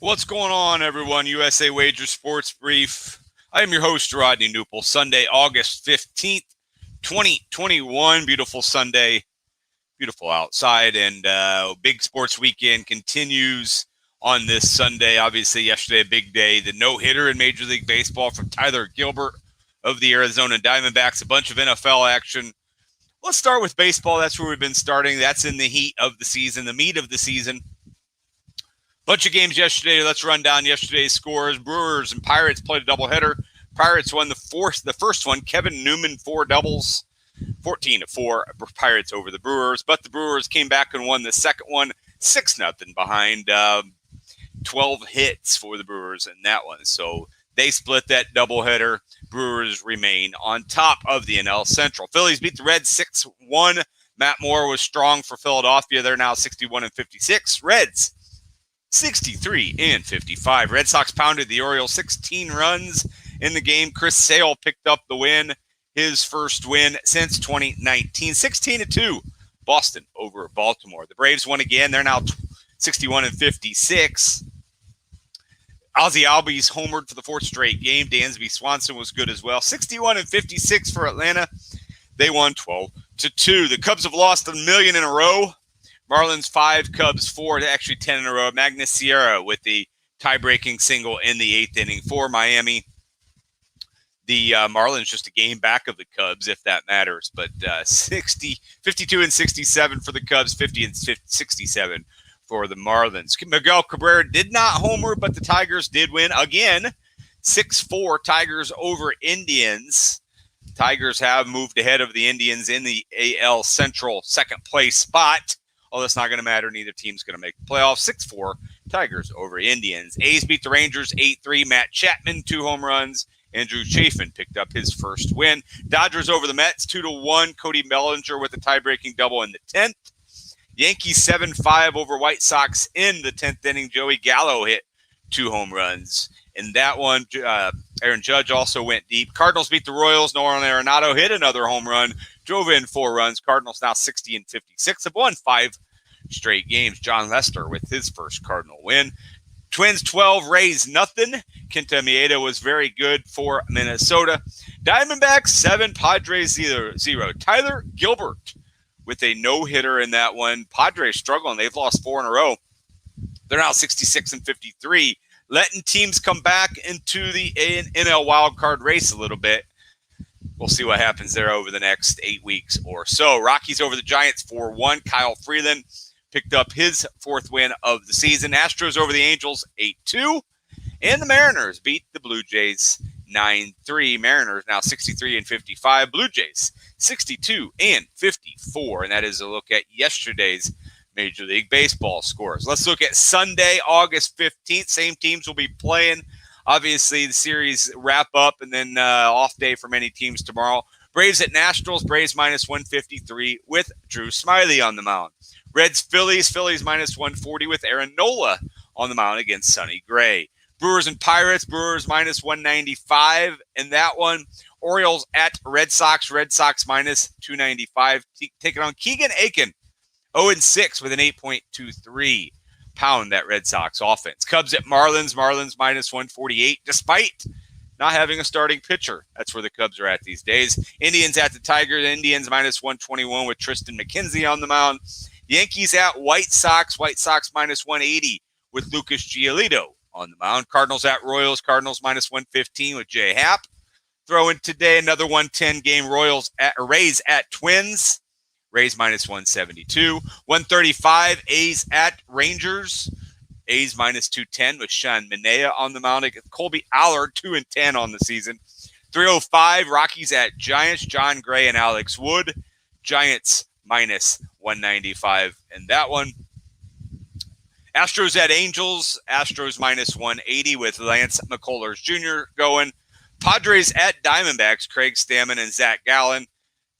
What's going on, everyone? USA Wager Sports Brief. I am your host, Rodney Knuppel. Sunday, August 15th, 2021. Beautiful Sunday. Beautiful outside. And big sports weekend continues on this Sunday. Obviously, yesterday, a big day. The no-hitter in Major League Baseball from Tyler Gilbert of the Arizona Diamondbacks. A bunch of NFL action. Let's start with baseball. That's where we've been starting. That's in the heat of the season, the meat of the season. Bunch of games yesterday. Let's run down yesterday's scores. Brewers and Pirates played a doubleheader. Pirates won the first one. Kevin Newman, 4 doubles, 14-4. Pirates over the Brewers. But the Brewers came back and won the second one, 6-0 behind. 12 hits for the Brewers in that one. So they split that doubleheader. Brewers remain on top of the NL Central. Phillies beat the Reds 6-1. Matt Moore was strong for Philadelphia. They're now 61-56. Reds 63-55. Red Sox pounded the Orioles 16 runs in the game. Chris Sale picked up the win, his first win since 2019. 16-2, Boston over Baltimore. The Braves won again. They're now 61-56. Ozzie Albies homered for the fourth straight game. Dansby Swanson was good as well. 61-56 for Atlanta. They won 12-2. The Cubs have lost $1 million in a row. Marlins 5, Cubs 4, actually 10 in a row. Magnus Sierra with the tie-breaking single in the 8th inning for Miami. The Marlins just a game back of the Cubs, if that matters. But 52-67 for the Cubs, 50-67 for the Marlins. Miguel Cabrera did not homer, but the Tigers did win again. 6-4 Tigers over Indians. Tigers have moved ahead of the Indians in the AL Central second place spot. Oh, that's not going to matter. Neither team's going to make the playoffs. 6-4, Tigers over Indians. A's beat the Rangers 8-3. Matt Chapman, 2 home runs. Andrew Chafin picked up his first win. Dodgers over the Mets 2-1. Cody Bellinger with a tie-breaking double in the 10th. Yankees 7-5 over White Sox in the 10th inning. Joey Gallo hit 2 home runs. In that one, Aaron Judge also went deep. Cardinals beat the Royals. Nolan Arenado hit another home run. Drove in 4 runs. Cardinals now 60-56. Have won 5 straight games. John Lester with his first Cardinal win. Twins 12, Rays nothing. Kenta Maeda was very good for Minnesota. Diamondbacks 7, Padres 0. Tyler Gilbert with a no-hitter in that one. Padres struggling. They've lost 4 in a row. They're now 66-53. Letting teams come back into the NL wildcard race a little bit. We'll see what happens there over the next 8 weeks or so. Rockies over the Giants 4-1. Kyle Freeland picked up his 4th win of the season. Astros over the Angels 8-2. And the Mariners beat the Blue Jays 9-3. Mariners now 63-55. Blue Jays 62-54. And that is a look at yesterday's Major League Baseball scores. Let's look at Sunday, August 15th. Same teams will be playing. Obviously, the series wrap up and then off day for many teams tomorrow. Braves at Nationals. Braves minus 153 with Drew Smyly on the mound. Reds, Phillies. Phillies minus 140 with Aaron Nola on the mound against Sonny Gray. Brewers and Pirates. Brewers minus 195 in that one. Orioles at Red Sox. Red Sox minus 295. Taking on Keegan Aiken. 0-6 with an 8.23 pound that Red Sox offense. Cubs at Marlins. Marlins minus 148 despite not having a starting pitcher. That's where the Cubs are at these days. Indians at the Tigers. Indians minus 121 with Tristan McKenzie on the mound. Yankees at White Sox. White Sox minus 180 with Lucas Giolito on the mound. Cardinals at Royals. Cardinals minus 115 with Jay Happ. Throwing today another 110 game. Rays at Twins. Rays minus 172. 135, A's at Rangers. A's minus 210 with Sean Manaea on the mound. Colby Allard, 2-10 on the season. 305, Rockies at Giants. John Gray and Alex Wood. Giants minus 195 in that one. Astros at Angels. Astros minus 180 with Lance McCullers Jr. going. Padres at Diamondbacks. Craig Stammen and Zach Gallen.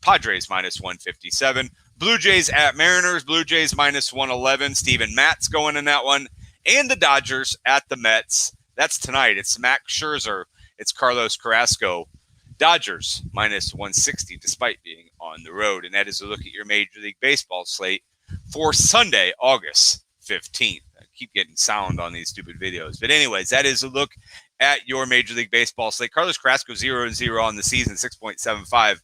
Padres minus 157. Blue Jays at Mariners. Blue Jays minus 111. Steven Matz going in that one. And the Dodgers at the Mets. That's tonight. It's Max Scherzer. It's Carlos Carrasco. Dodgers minus 160 despite being on the road. And that is a look at your Major League Baseball slate for Sunday, August 15th. keep getting sound on these stupid videos. But anyways, that is a look at your Major League Baseball slate. Carlos Carrasco 0-0 on the season, 6.75.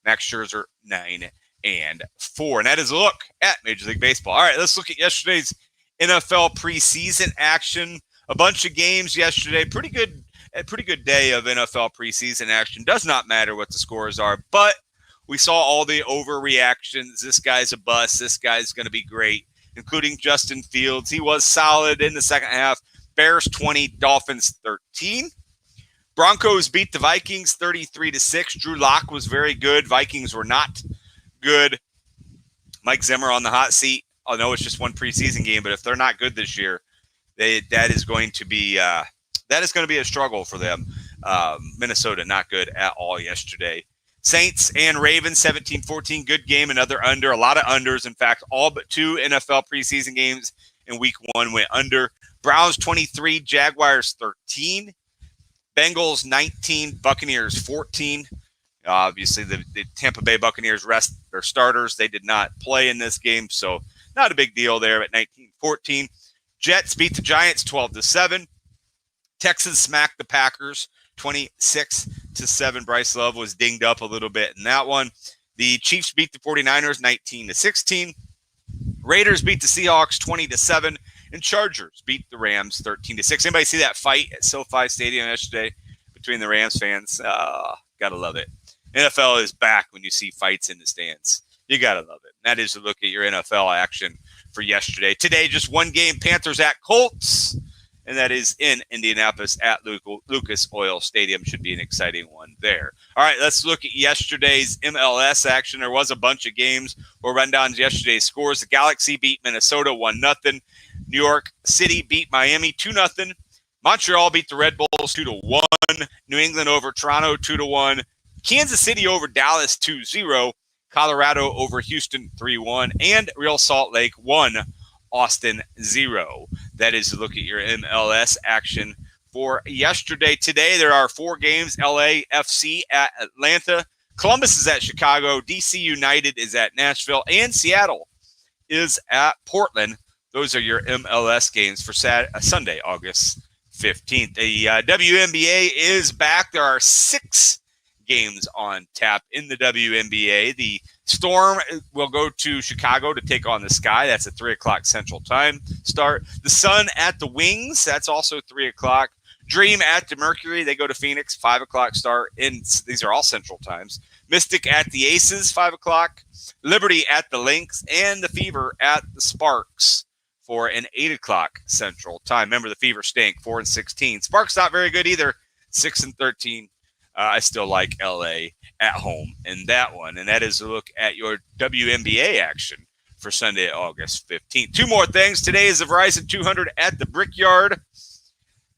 Max Scherzer 9-4. And that is a look at Major League Baseball. All right, let's look at yesterday's NFL preseason action. A bunch of games yesterday. Pretty good day of NFL preseason action. Does not matter what the scores are, but we saw all the overreactions. This guy's a bust. This guy's going to be great, including Justin Fields. He was solid in the second half. Bears 20, Dolphins 13. Broncos beat the Vikings 33-6. Drew Lock was very good. Vikings were not good. Mike Zimmer on the hot seat. I know it's just one preseason game, but if they're not good this year, that is going to be a struggle for them. Minnesota not good at all yesterday. Saints and Ravens 17-14. Good game. Another under. A lot of unders. In fact, all but 2 NFL preseason games in week 1 went under. Browns 23, Jaguars 13. Bengals 19, Buccaneers 14. Obviously, the Tampa Bay Buccaneers rest their starters. They did not play in this game, so not a big deal there at 19-14. Jets beat the Giants 12-7. Texans smacked the Packers 26-7. Bryce Love was dinged up a little bit in that one. The Chiefs beat the 49ers 19-16. Raiders beat the Seahawks 20-7. And Chargers beat the Rams 13-6. Anybody see that fight at SoFi Stadium yesterday between the Rams fans? Gotta love it. NFL is back when you see fights in the stands. You gotta love it. And that is a look at your NFL action for yesterday. Today, just one game, Panthers at Colts. And that is in Indianapolis at Lucas Oil Stadium. Should be an exciting one there. All right, let's look at yesterday's MLS action. There was a bunch of games. We'll run down yesterday's scores. The Galaxy beat Minnesota 1-0. New York City beat Miami 2-0. Montreal beat the Red Bulls 2-1. New England over Toronto 2-1. Kansas City over Dallas 2-0. Colorado over Houston 3-1. And Real Salt Lake 1, Austin 0. That is a look at your MLS action for yesterday. Today, there are 4 games. LAFC at Atlanta. Columbus is at Chicago. DC United is at Nashville. And Seattle is at Portland. Those are your MLS games for Sunday, August 15th. The WNBA is back. There are 6 games on tap in the WNBA. The Storm will go to Chicago to take on the Sky. That's a 3 o'clock Central Time start. The Sun at the Wings. That's also 3 o'clock. Dream at the Mercury. They go to Phoenix, 5 o'clock start. And these are all Central Times. Mystic at the Aces, 5 o'clock. Liberty at the Lynx. And the Fever at the Sparks for an 8 o'clock Central Time. Remember, the Fever stink, 4-16. Sparks not very good either, 6-13. I still like LA at home in that one. And that is a look at your WNBA action for Sunday, August 15th. 2 more things. Today is the Verizon 200 at the Brickyard.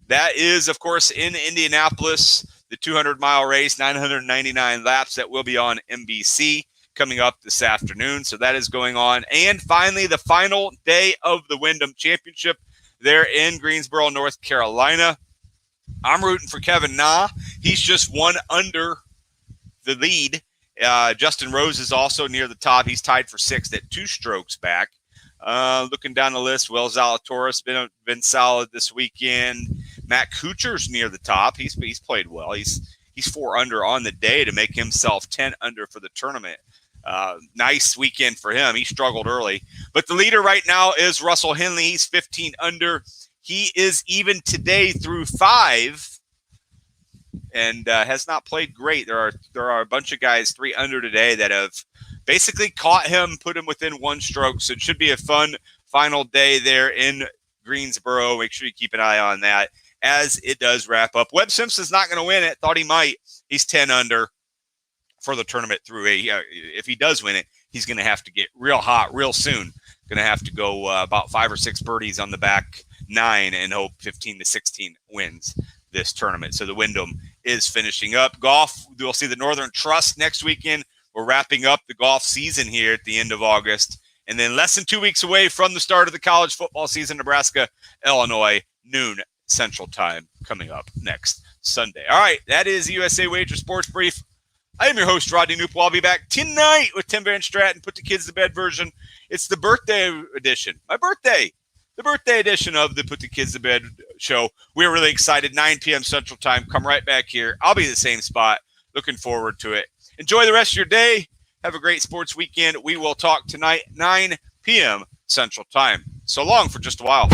That is, of course, in Indianapolis, the 200-mile race, 999 laps. That will be on NBC coming up this afternoon. So that is going on. And finally, the final day of the Wyndham Championship there in Greensboro, North Carolina. I'm rooting for Kevin Na. He's just 1 under the lead. Justin Rose is also near the top. He's tied for 6th at 2 strokes back. Looking down the list, Will Zalatoris been solid this weekend. Matt Kuchar's near the top. He's played well. He's 4 under on the day to make himself 10 under for the tournament. Nice weekend for him. He struggled early. But the leader right now is Russell Henley. He's 15 under. He is even today through 5 and has not played great. There are a bunch of guys 3 under today that have basically caught him, put him within 1 stroke. So it should be a fun final day there in Greensboro. Make sure you keep an eye on that as it does wrap up. Webb Simpson's not going to win it. Thought he might. He's 10 under for the tournament through 8. If he does win it, he's going to have to get real hot real soon. Going to have to go about 5 or 6 birdies on the back 9 and hope 15-16 wins this tournament. So the Wyndham is finishing up. Golf, we'll see the Northern Trust next weekend. We're wrapping up the golf season here at the end of August. And then less than 2 weeks away from the start of the college football season, Nebraska, Illinois, noon Central Time coming up next Sunday. All right, that is the USA Wager Sports Brief. I am your host, Rodney Knuppel. I'll be back tonight with Tim Van Stratton, Put the Kids to Bed version. It's the birthday edition. My birthday. the birthday edition of the Put the Kids to Bed show. We're really excited. 9 p.m. Central Time. Come right back here. I'll be at the same spot. Looking forward to it. Enjoy the rest of your day. Have a great sports weekend. We will talk tonight, 9 p.m. Central Time. So long for just a while.